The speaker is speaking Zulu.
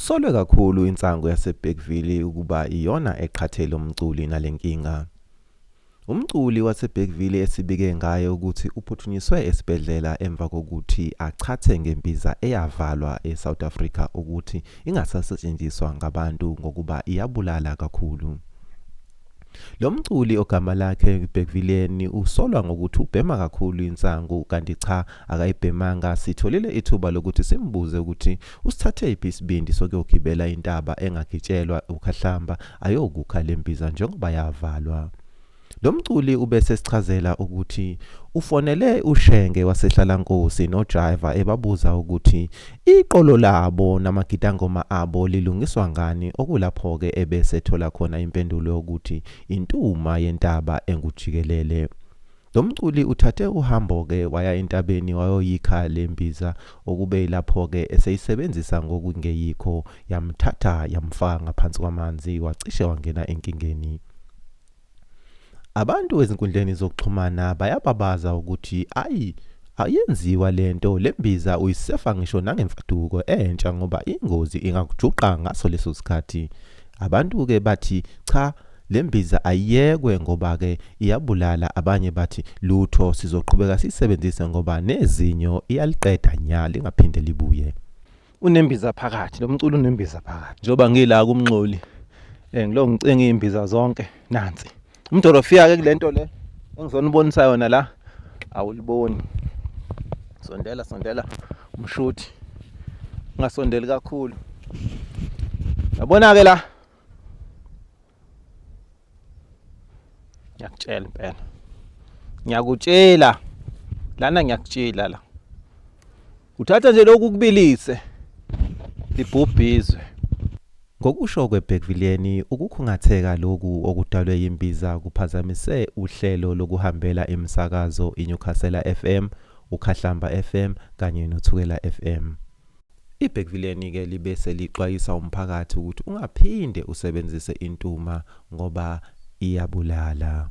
Kusolwe kakhulu insango yaseBergville ukuba iyona eqhathele umculi nalenkinga. Umculi waseBergville esibike ngaye ukuthi uphuthunyiswe esibhedlela emva kokuthi achathe ngembiza eyavalwa eSouth Africa ukuthi ingasasetshenziswa ngabantu ngokuba iyabulala kakhulu. Lo mculi ogama lakhe Bergville usolwa ngokuthi ubhema kakhulu insangu kanti cha akayibhemanga. Sitholile ithuba lokuthi simbuze ukuthi usithathe iphi isibindi sokuyogibela intaba engagitshelwa ukhahlamba ayokukha lembiza njengoba yavalwa. Lo mculi ubese sichazela ukuthi ufonele uShenge wasehlalankosi noDriver ebabuza ukuthi iqolo labo namagidangoma abo lilungiswa ngani, okulapho ke ebese thola khona impendulo yokuthi intuma yentaba engujikelele. Lo mculi uthathe uhambo ke waya entabeni wayoyikha lembiza okube lapho ke eseyisebenzisa ngokungeyikho yamthatha yamfaka ngaphansi kwamanzi wacishe wangena enkingeni. Abantu ezinkundleni zokuxhumana bayababaza ukuthi ayenziwa lento lembiza uyisefa ngisho nangemfaduko entsha ngoba ingozi ingakujuqa ngaso leso sikhathi. Abantu ke bathi cha lembiza ayekwe ngoba ke iyabulala, abanye bathi lutho sizoqhubeka sisebenzise ngoba nezinyo iyaliqeda nya lingaphinde libuye. Unembiza phakathi, lo mculo unembiza phakathi. Njoba ngila kumnxoli ngilo ngicenga imbiza zonke nansi. Umdorofia ke kulento le engizona ubonisa yona la awuliboni. Sondela umshuthi. Ungasondeli kakhulu. Yabona ke la. Ngiyakutshela impela. Ngiyakutshela. Lana ngiyakutshela la. Uthatha nje lokhu kubilise. Libhubhizwe. Ngokusho kweBergville ukukhungatheka lokhu okudalwe yimbiza kuphazamise uhlelo lokuhambela emsakazo iNyukhasela FM, uKhahlamba FM kanye noThukela FM. IBergville ke libese lixwayisa umphakathi ukuthi ungaphinde usebenzise intuma ngoba iyabulala.